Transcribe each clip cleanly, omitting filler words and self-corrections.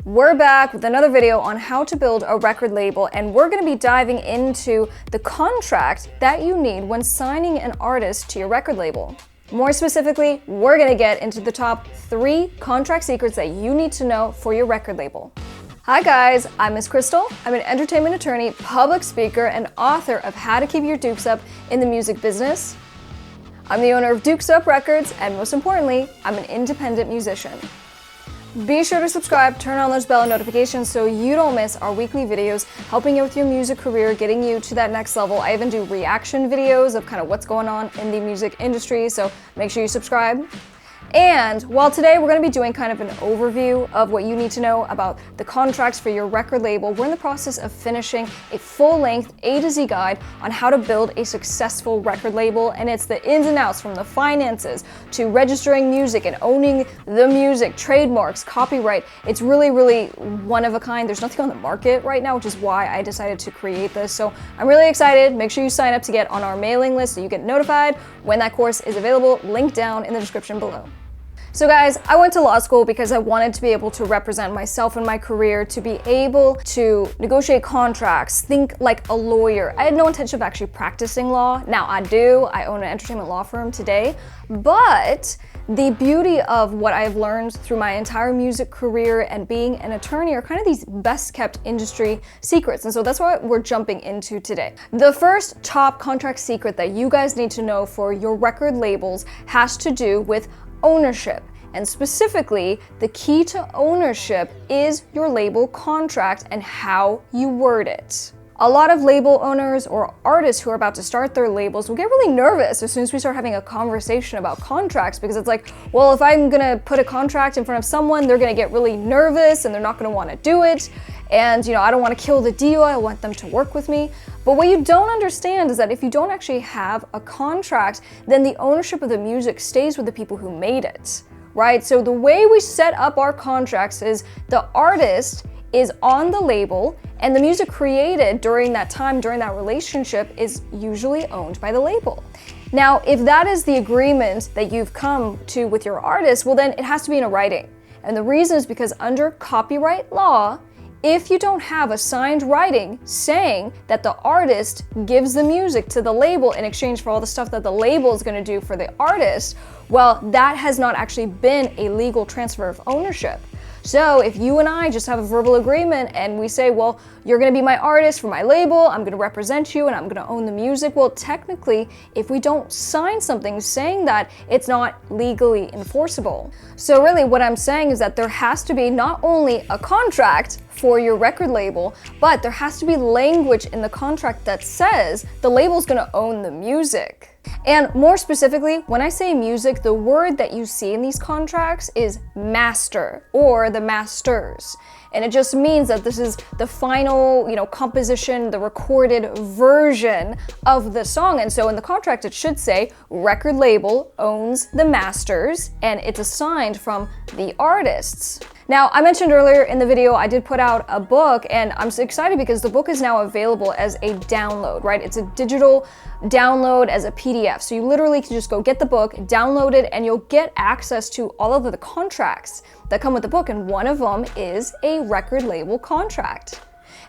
We're back with another video on how to build a record label, and we're going to be diving into the contract that you need when signing an artist to your record label. More specifically, we're going to get into the top 3 contract secrets that you need to know for your record label. Hi guys, I'm Miss Crystal. I'm an entertainment attorney, public speaker, and author of How to Keep Your Dukes Up in the Music Business. I'm the owner of Dukes Up Records, and most importantly, I'm an independent musician. Be sure to subscribe, turn on those bell notifications so you don't miss our weekly videos helping you with your music career, getting you to that next level. I even do reaction videos of kind of what's going on in the music industry, so make sure you subscribe. And while today we're going to be doing kind of an overview of what you need to know about the contracts for your record label, we're in the process of finishing a full-length A to Z guide on how to build a successful record label, and it's the ins and outs from the finances to registering music and owning the music, trademarks, copyright. It's really, really one of a kind. There's nothing on the market right now, which is why I decided to create this. So I'm really excited. Make sure you sign up to get on our mailing list so you get notified when that course is available. Link down in the description below. So guys, I went to law school because I wanted to be able to represent myself in my career, to be able to negotiate contracts, think like a lawyer. I had no intention of actually practicing law. Now I do. I own an entertainment law firm today. But the beauty of what I've learned through my entire music career and being an attorney are kind of these best kept industry secrets. And so that's what we're jumping into today. The first top contract secret that you guys need to know for your record labels has to do with ownership. And specifically, the key to ownership is your label contract and how you word it. A lot of label owners or artists who are about to start their labels will get really nervous as soon as we start having a conversation about contracts, because it's like, well, if I'm gonna put a contract in front of someone, they're gonna get really nervous and they're not gonna wanna do it. And I don't wanna kill the deal, I want them to work with me. But what you don't understand is that if you don't actually have a contract, then the ownership of the music stays with the people who made it, right? So the way we set up our contracts is the artist is on the label, and the music created during that time, during that relationship, is usually owned by the label. Now, if that is the agreement that you've come to with your artist, well then it has to be in a writing. And the reason is because under copyright law, if you don't have a signed writing saying that the artist gives the music to the label in exchange for all the stuff that the label is going to do for the artist, well, that has not actually been a legal transfer of ownership. So if you and I just have a verbal agreement and we say, well, you're going to be my artist for my label, I'm going to represent you and I'm going to own the music, well, technically, if we don't sign something saying that, it's not legally enforceable. So really what I'm saying is that there has to be not only a contract for your record label, but there has to be language in the contract that says the label's going to own the music. And more specifically, when I say music, the word that you see in these contracts is master or the masters. And it just means that this is the final, composition, the recorded version of the song. And so in the contract, it should say record label owns the masters, and it's assigned from the artists. Now, I mentioned earlier in the video, I did put out a book, and I'm so excited because the book is now available as a download, right? It's a digital download as a PDF. So you literally can just go get the book, download it, and you'll get access to all of the contracts that come with the book. And one of them is a record label contract.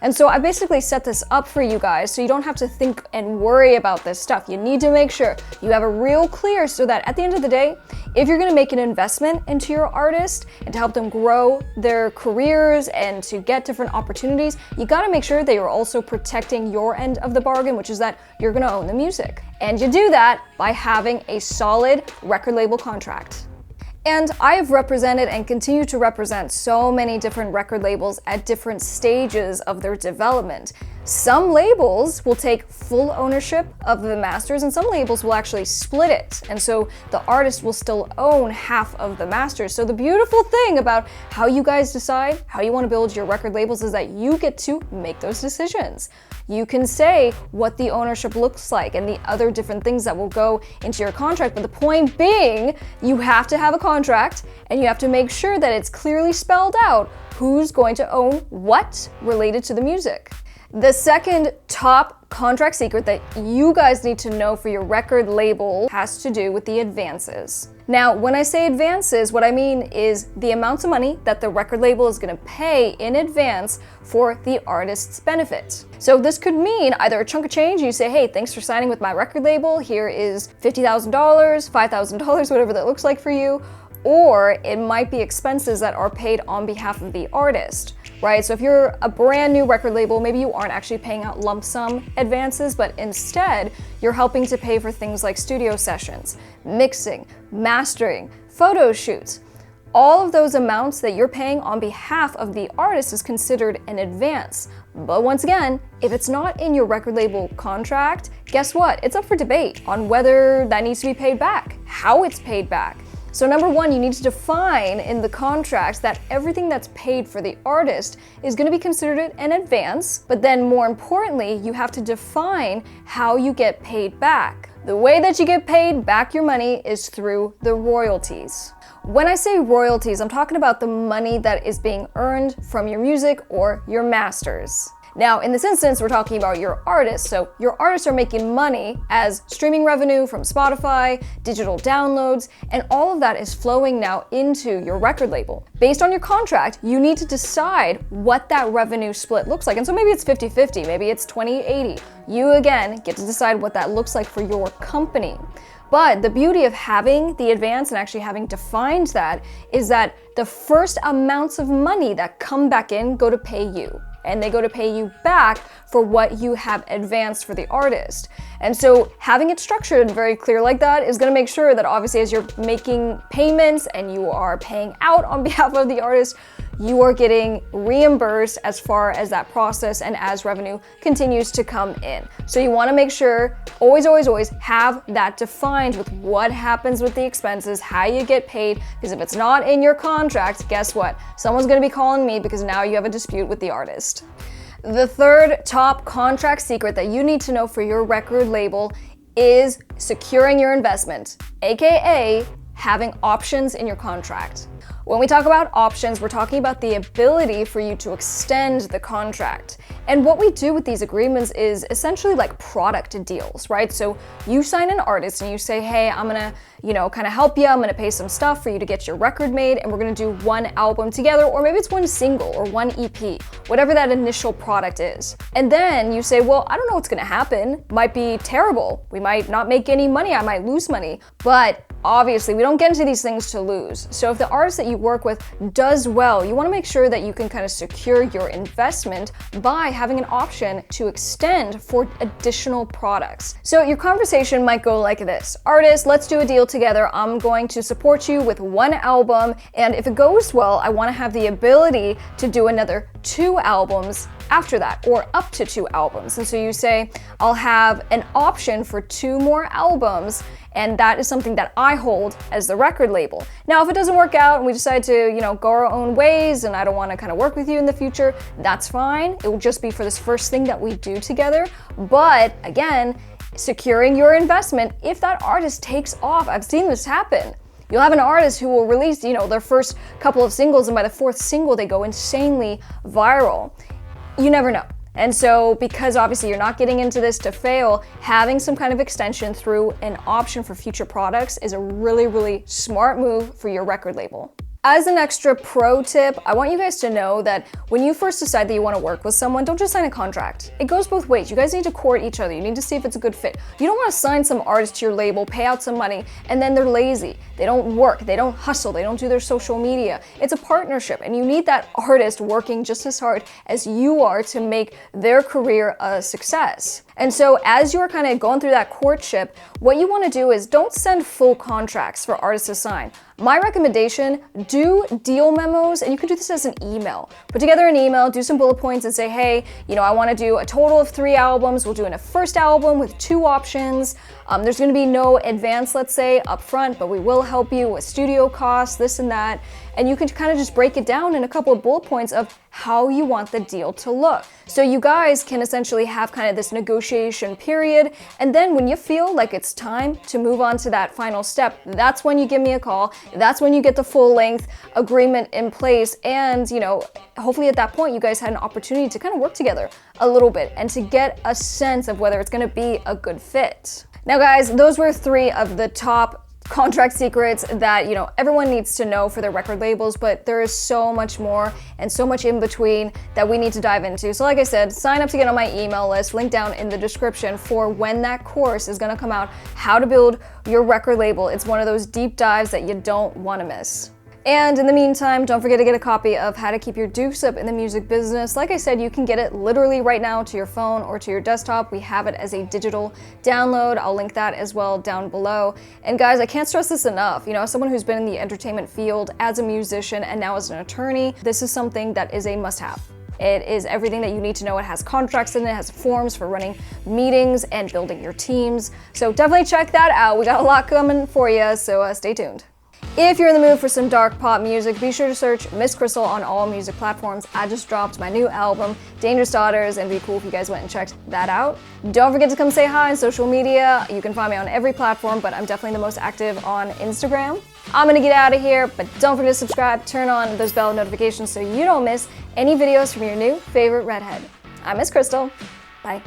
And so I basically set this up for you guys so you don't have to think and worry about this stuff. You need to make sure you have a real clear so that at the end of the day, if you're going to make an investment into your artist and to help them grow their careers and to get different opportunities, you got to make sure that you're also protecting your end of the bargain, which is that you're going to own the music. And you do that by having a solid record label contract. And I have represented and continue to represent so many different record labels at different stages of their development. Some labels will take full ownership of the masters, and some labels will actually split it. And so the artist will still own half of the masters. So the beautiful thing about how you guys decide how you want to build your record labels is that you get to make those decisions. You can say what the ownership looks like and the other different things that will go into your contract. But the point being, you have to have a contract and you have to make sure that it's clearly spelled out who's going to own what related to the music. The second top contract secret that you guys need to know for your record label has to do with the advances. Now, when I say advances, what I mean is the amounts of money that the record label is going to pay in advance for the artist's benefit. So this could mean either a chunk of change, you say, hey, thanks for signing with my record label, here is $50,000, $5,000, whatever that looks like for you, or it might be expenses that are paid on behalf of the artist, right? So if you're a brand new record label, maybe you aren't actually paying out lump sum advances, but instead you're helping to pay for things like studio sessions, mixing, mastering, photo shoots. All of those amounts that you're paying on behalf of the artist is considered an advance. But once again, if it's not in your record label contract, guess what? It's up for debate on whether that needs to be paid back, how it's paid back. So number one, you need to define in the contract that everything that's paid for the artist is going to be considered an advance, but then more importantly, you have to define how you get paid back. The way that you get paid back your money is through the royalties. When I say royalties, I'm talking about the money that is being earned from your music or your masters. Now, in this instance, we're talking about your artists. So your artists are making money as streaming revenue from Spotify, digital downloads, and all of that is flowing now into your record label. Based on your contract, you need to decide what that revenue split looks like. And so maybe it's 50-50, maybe it's 20-80. You, again, get to decide what that looks like for your company. But the beauty of having the advance and actually having defined that is that the first amounts of money that come back in go to pay you. And they go to pay you back for what you have advanced for the artist. And so having it structured and very clear like that is going to make sure that obviously as you're making payments and you are paying out on behalf of the artist, you are getting reimbursed as far as that process and as revenue continues to come in. So you want to make sure always have that defined with what happens with the expenses, how you get paid, because if it's not in your contract, guess what? Someone's going to be calling me because now you have a dispute with the artist. The third top contract secret that you need to know for your record label is securing your investment, aka having options in your contract. When we talk about options, we're talking about the ability for you to extend the contract. And what we do with these agreements is essentially like product deals, right? So you sign an artist and you say, hey, I'm gonna, kind of help you. I'm gonna pay some stuff for you to get your record made, and we're gonna do one album together, or maybe it's one single or one EP, whatever that initial product is. And then you say, well, I don't know what's gonna happen. Might be terrible. We might not make any money. I might lose money. But obviously, we don't get into these things to lose. So if the artist that you work with does well, you want to make sure that you can kind of secure your investment by having an option to extend for additional products. So your conversation might go like this. Artist, let's do a deal together. I'm going to support you with one album, and if it goes well, I want to have the ability to do another 2 albums after that, or up to 2 albums. And so you say, I'll have an option for 2 more albums, and that is something that I hold as the record label. Now, if it doesn't work out and we decide to, go our own ways and I don't want to kind of work with you in the future, that's fine. It will just be for this first thing that we do together. But again, securing your investment, if that artist takes off, I've seen this happen. You'll have an artist who will release, their first couple of singles, and by the 4th single, they go insanely viral. You never know. And so, because obviously you're not getting into this to fail, having some kind of extension through an option for future products is a really, really smart move for your record label. As an extra pro tip, I want you guys to know that when you first decide that you want to work with someone, don't just sign a contract. It goes both ways. You guys need to court each other. You need to see if it's a good fit. You don't want to sign some artist to your label, pay out some money, and then they're lazy. They don't work. They don't hustle. They don't do their social media. It's a partnership, and you need that artist working just as hard as you are to make their career a success. And so as you're kind of going through that courtship, what you want to do is don't send full contracts for artists to sign. My recommendation, do deal memos, and you can do this as an email. Put together an email, do some bullet points and say, hey, I want to do a total of 3 albums. We'll do a first album with 2 options. There's going to be no advance, let's say, up front, but we will help you with studio costs, this and that. And you can kind of just break it down in a couple of bullet points of how you want the deal to look. So you guys can essentially have kind of this negotiation period. And then when you feel like it's time to move on to that final step, that's when you give me a call. That's when you get the full length agreement in place. And, you know, hopefully at that point, you guys had an opportunity to kind of work together a little bit and to get a sense of whether it's going to be a good fit. Now, guys, those were 3 of the top contract secrets that, you know, everyone needs to know for their record labels, but there is so much more and so much in between that we need to dive into. So like I said, sign up to get on my email list, link down in the description for when that course is going to come out, how to build your record label. It's one of those deep dives that you don't want to miss. And in the meantime, don't forget to get a copy of How to Keep Your Dukes Up in the Music Business. Like I said, you can get it literally right now to your phone or to your desktop. We have it as a digital download. I'll link that as well down below. And guys, I can't stress this enough. You know, as someone who's been in the entertainment field as a musician and now as an attorney, this is something that is a must-have. It is everything that you need to know. It has contracts in it, it has forms for running meetings and building your teams. So definitely check that out. We got a lot coming for you, so stay tuned. If you're in the mood for some dark pop music, be sure to search Miss Crystal on all music platforms. I just dropped my new album, Dangerous Daughters, and it'd be cool if you guys went and checked that out. Don't forget to come say hi on social media. You can find me on every platform, but I'm definitely the most active on Instagram. I'm gonna get out of here, but don't forget to subscribe, turn on those bell notifications so you don't miss any videos from your new favorite redhead. I'm Miss Crystal. Bye.